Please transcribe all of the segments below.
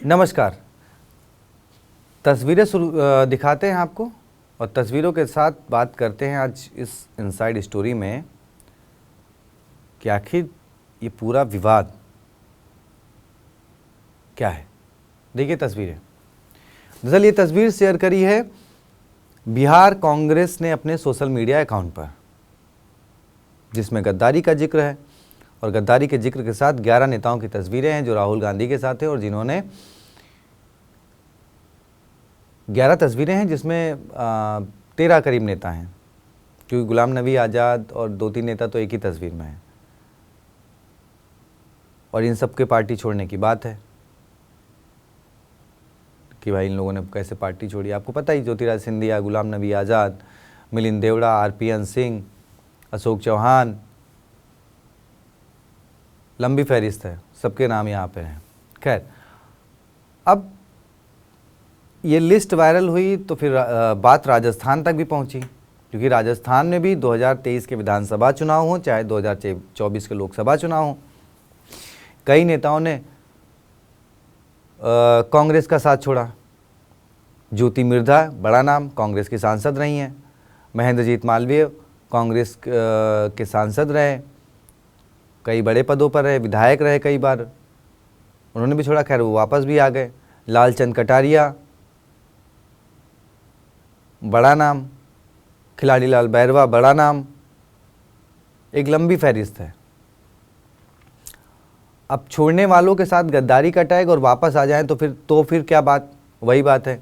नमस्कार। तस्वीरें दिखाते हैं आपको और तस्वीरों के साथ बात करते हैं आज इस इनसाइड स्टोरी में कि आखिर ये पूरा विवाद क्या है। देखिए तस्वीरें। दरअसल ये तस्वीर शेयर करी है बिहार कांग्रेस ने अपने सोशल मीडिया अकाउंट पर, जिसमें गद्दारी का जिक्र है और गद्दारी के जिक्र के साथ 11 नेताओं की तस्वीरें हैं जो राहुल गांधी के साथ हैं और जिन्होंने 11 तस्वीरें हैं जिसमें 13 करीब नेता हैं, क्योंकि गुलाम नबी आज़ाद और 2-3 नेता तो एक ही तस्वीर में हैं और इन सब के पार्टी छोड़ने की बात है कि भाई इन लोगों ने कैसे पार्टी छोड़ी। आपको पता ही, ज्योतिरादित्य सिंधिया, गुलाम नबी आज़ाद, मिलिंद देवड़ा, RPN सिंह, अशोक चौहान, लंबी फहरिस्त है, सबके नाम यहाँ पे हैं। खैर, अब ये लिस्ट वायरल हुई तो फिर बात राजस्थान तक भी पहुंची, क्योंकि राजस्थान में भी 2023 के विधानसभा चुनाव हों चाहे 2024 के लोकसभा चुनाव हों, कई नेताओं ने कांग्रेस का साथ छोड़ा। ज्योति मिर्धा, बड़ा नाम, कांग्रेस की सांसद रही हैं। महेंद्रजीत मालवीय कांग्रेस के सांसद रहे, कई बड़े पदों पर रहे, विधायक रहे कई बार, उन्होंने भी छोड़ा। खैर वो वापस भी आ गए। लालचंद कटारिया, बड़ा नाम, खिलाड़ी लाल बैरवा, बड़ा नाम, एक लंबी फहरिस्त है। अब छोड़ने वालों के साथ गद्दारी का टैग और वापस आ जाएं तो फिर क्या बात। वही बात है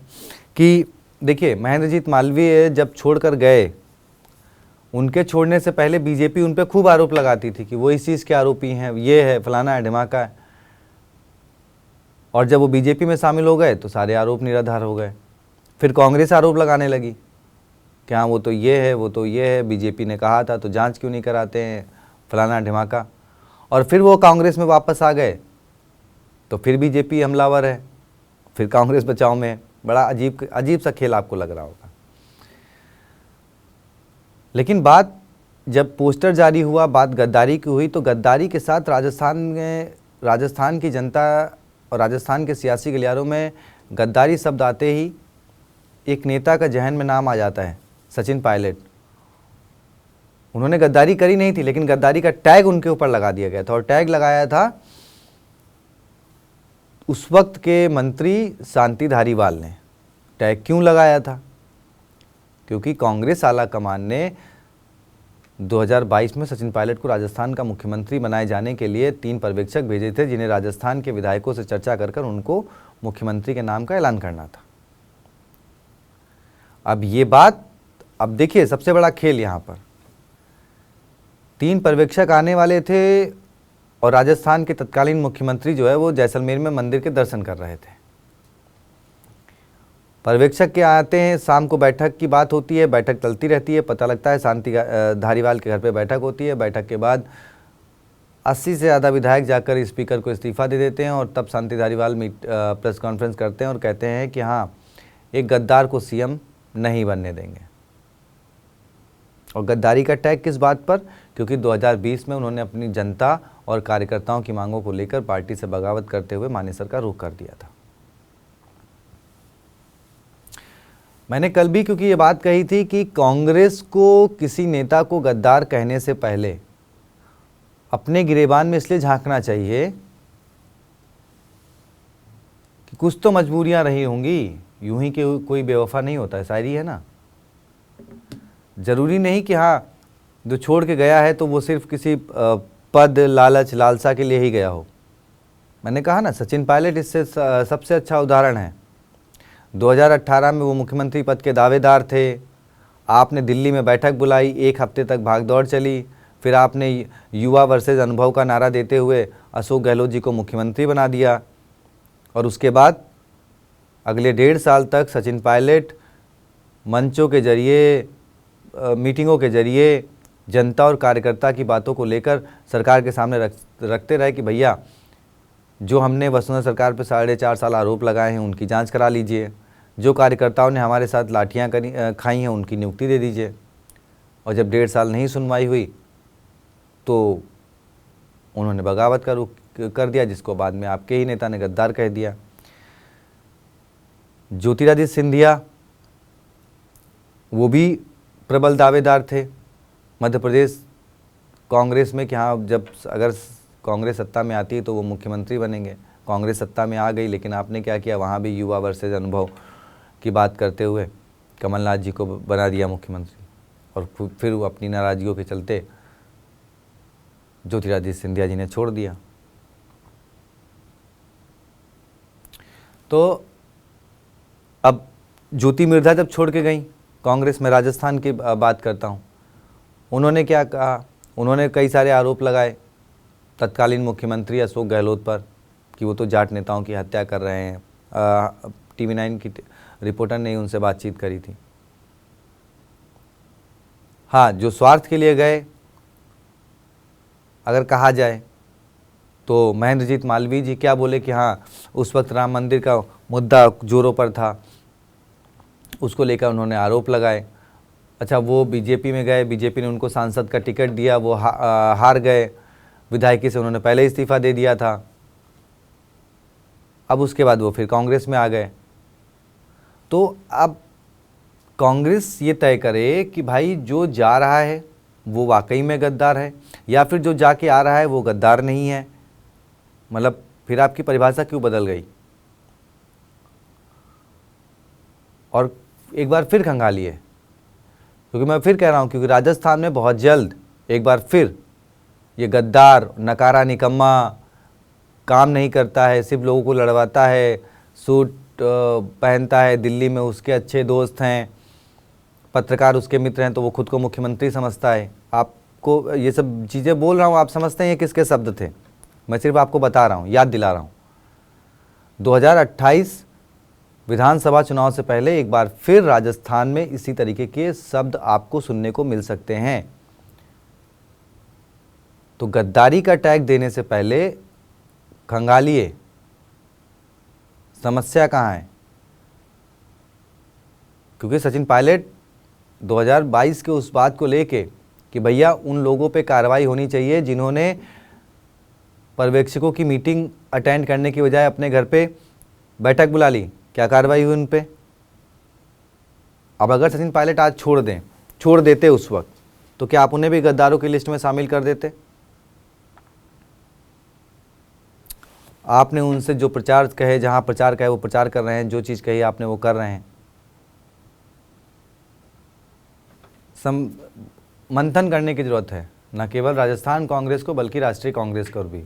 कि देखिए, महेंद्रजीत मालवीय जब छोड़कर गए, उनके छोड़ने से पहले बीजेपी उन पर खूब आरोप लगाती थी कि वो इस चीज़ के आरोपी हैं, ये है, फलाना है, ढिमाका है। और जब वो बीजेपी में शामिल हो गए तो सारे आरोप निराधार हो गए। फिर कांग्रेस आरोप लगाने लगी कि हाँ वो तो ये है, वो तो ये है, बीजेपी ने कहा था तो जांच क्यों नहीं कराते हैं, फलाना ढिमाका। और फिर वो कांग्रेस में वापस आ गए तो फिर बीजेपी हमलावर है, फिर कांग्रेस बचाव में है। बड़ा अजीब सा खेल आपको लग रहा होगा। लेकिन बात जब पोस्टर जारी हुआ, बात गद्दारी की हुई, तो गद्दारी के साथ राजस्थान की जनता और राजस्थान के सियासी गलियारों में गद्दारी शब्द आते ही एक नेता का जहन में नाम आ जाता है, सचिन पायलट। उन्होंने गद्दारी करी नहीं थी, लेकिन गद्दारी का टैग उनके ऊपर लगा दिया गया था और टैग लगाया था उस वक्त के मंत्री शांति धारीवाल ने। टैग क्यों लगाया था? क्योंकि कांग्रेस आला कमान ने 2022 में सचिन पायलट को राजस्थान का मुख्यमंत्री बनाए जाने के लिए 3 पर्यवेक्षक भेजे थे, जिन्हें राजस्थान के विधायकों से चर्चा कर उनको मुख्यमंत्री के नाम का ऐलान करना था। अब ये बात, अब देखिए सबसे बड़ा खेल यहाँ पर, 3 पर्यवेक्षक आने वाले थे और राजस्थान के तत्कालीन मुख्यमंत्री जो है वो जैसलमेर में मंदिर के दर्शन कर रहे थे। पर्यवेक्षक के आते हैं, शाम को बैठक की बात होती है, बैठक चलती रहती है, पता लगता है शांति धारीवाल के घर पे बैठक होती है। बैठक के बाद 80 से ज़्यादा विधायक जाकर स्पीकर को इस्तीफा दे देते हैं और तब शांति धारीवाल प्रेस कॉन्फ्रेंस करते हैं और कहते हैं कि हाँ, एक गद्दार को CM नहीं बनने देंगे। और गद्दारी का टैग किस बात पर? क्योंकि 2020 में उन्होंने अपनी जनता और कार्यकर्ताओं की मांगों को लेकर पार्टी से बगावत करते हुए मानेसर का रुख कर दिया था। मैंने कल भी क्योंकि ये बात कही थी कि कांग्रेस को किसी नेता को गद्दार कहने से पहले अपने गिरेबान में इसलिए झांकना चाहिए कि कुछ तो मजबूरियां रही होंगी, यूं ही कि कोई बेवफा नहीं होता है, शायरी है ना। जरूरी नहीं कि हाँ जो छोड़ के गया है तो वो सिर्फ किसी पद, लालच, लालसा के लिए ही गया हो। मैंने कहा ना, सचिन पायलट इससे सबसे अच्छा उदाहरण है। 2018 में वो मुख्यमंत्री पद के दावेदार थे। आपने दिल्ली में बैठक बुलाई, 1 हफ्ते तक भागदौड़ चली, फिर आपने युवा वर्सेज अनुभव का नारा देते हुए अशोक गहलोत जी को मुख्यमंत्री बना दिया। और उसके बाद अगले 1.5 साल तक सचिन पायलट मंचों के जरिए, मीटिंगों के जरिए जनता और कार्यकर्ता की बातों को लेकर सरकार के सामने रखते रहे कि भैया जो हमने वसुंधरा सरकार पर 4.5 साल आरोप लगाए हैं उनकी जांच करा लीजिए, जो कार्यकर्ताओं ने हमारे साथ लाठियां खाई हैं उनकी नियुक्ति दे दीजिए। और जब 1.5 साल नहीं सुनवाई हुई तो उन्होंने बगावत का रुख कर दिया, जिसको बाद में आपके ही नेता ने गद्दार कह दिया। ज्योतिरादित्य सिंधिया वो भी प्रबल दावेदार थे मध्य प्रदेश कांग्रेस में कि हाँ, जब अगर कांग्रेस सत्ता में आती है तो वो मुख्यमंत्री बनेंगे। कांग्रेस सत्ता में आ गई, लेकिन आपने क्या किया, वहाँ भी युवा वर्सेज अनुभव की बात करते हुए कमलनाथ जी को बना दिया मुख्यमंत्री, और फिर वो अपनी नाराज़गियों के चलते ज्योतिरादित्य सिंधिया जी ने छोड़ दिया। तो अब ज्योति मिर्धा जब छोड़ के गई कांग्रेस में, राजस्थान की बात करता हूँ, उन्होंने क्या कहा, उन्होंने कई सारे आरोप लगाए तत्कालीन मुख्यमंत्री अशोक गहलोत पर कि वो तो जाट नेताओं की हत्या कर रहे हैं। TV9 की रिपोर्टर ने उनसे बातचीत करी थी। हाँ, जो स्वार्थ के लिए गए अगर कहा जाए तो महेंद्रजीत मालवीय जी क्या बोले कि हाँ, उस वक्त राम मंदिर का मुद्दा जोरों पर था, उसको लेकर उन्होंने आरोप लगाए। अच्छा, वो बीजेपी में गए, बीजेपी ने उनको सांसद का टिकट दिया, वो हार गए, विधायकी से उन्होंने पहले इस्तीफा दे दिया था। अब उसके बाद वो फिर कांग्रेस में आ गए। तो अब कांग्रेस ये तय करे कि भाई जो जा रहा है वो वाकई में गद्दार है या फिर जो जाके आ रहा है वो गद्दार नहीं है। मतलब फिर आपकी परिभाषा क्यों बदल गई? और एक बार फिर खंगालिए, क्योंकि मैं फिर कह रहा हूँ, क्योंकि राजस्थान में बहुत जल्द एक बार फिर ये गद्दार, नकारा, निकम्मा, काम नहीं करता है, सिर्फ लोगों को लड़वाता है, सूट पहनता है, दिल्ली में उसके अच्छे दोस्त हैं, पत्रकार उसके मित्र हैं, तो वो खुद को मुख्यमंत्री समझता है। आपको ये सब चीज़ें बोल रहा हूँ, आप समझते हैं ये किसके शब्द थे? मैं सिर्फ आपको बता रहा हूँ, याद दिला रहा हूँ। 2028 विधानसभा चुनाव से पहले एक बार फिर राजस्थान में इसी तरीके के शब्द आपको सुनने को मिल सकते हैं। तो गद्दारी का टैग देने से पहले खंगालिए, समस्या कहाँ है? क्योंकि सचिन पायलट 2022 के उस बात को लेके कि भैया उन लोगों पे कार्रवाई होनी चाहिए जिन्होंने पर्यवेक्षकों की मीटिंग अटेंड करने की बजाय अपने घर पे बैठक बुला ली, क्या कार्रवाई हुई उन पे? अब अगर सचिन पायलट आज छोड़ देते उस वक्त, तो क्या आप उन्हें भी गद्दारों की लिस्ट में शामिल कर देते? आपने उनसे जो प्रचार कहे, जहां प्रचार कहे वो प्रचार कर रहे हैं, जो चीज़ कही आपने वो कर रहे हैं। मंथन करने की ज़रूरत है, न केवल राजस्थान कांग्रेस को बल्कि राष्ट्रीय कांग्रेस को भी।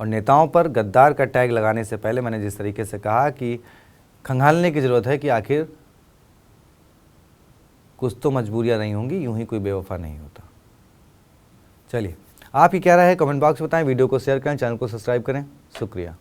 और नेताओं पर गद्दार का टैग लगाने से पहले मैंने जिस तरीके से कहा कि खंगालने की ज़रूरत है कि आखिर कुछ तो मजबूरियां नहीं होंगी, यूं ही कोई बेवफा नहीं होता। चलिए, आप ही क्या राय है कमेंट बॉक्स में बताएं, वीडियो को शेयर करें, चैनल को सब्सक्राइब करें। शुक्रिया।